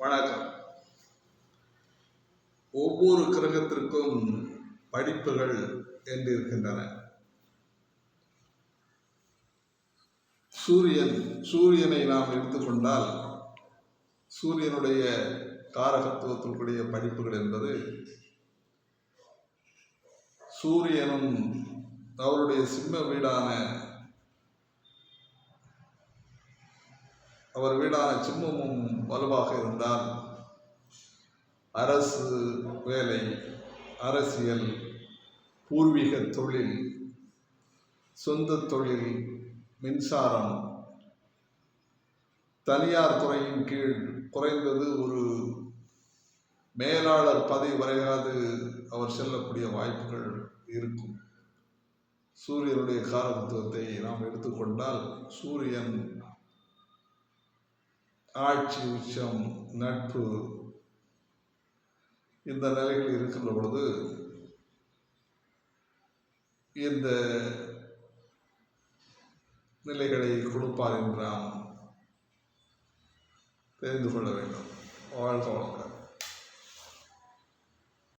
வணக்கம். ஒவ்வொரு கிரகத்திற்கும் படிப்புகள் என்று இருக்கின்றன. சூரியனை நாம் எடுத்துக்கொண்டால் சூரியனுடைய காரகத்துவத்திற்குரிய படிப்புகள் என்பது சூரியனும் அவருடைய சிம்ம வீடான அவர் வீடான சிம்மமும் வலுவாக இருந்தால் அரசு வேலை, அரசியல், பூர்வீக தொழில், சொந்த தொழில், மின்சாரம், தனியார் துறையின் கீழ் குறைந்தது ஒரு மேலாளர் பதவி வரையாது அவர் செல்லக்கூடிய வாய்ப்புகள் இருக்கும். சூரியனுடைய காரகத்துவத்தை நாம் எடுத்துக்கொண்டால் சூரியன் ஆட்சி, உச்சம், நட்பு இந்த நிலைகள் இருக்கின்ற பொழுது இந்த நிலைகளை கொடுப்பார் என்று நாம் தெரிந்து கொள்ள வேண்டும். வாழ்க வளமுடன்.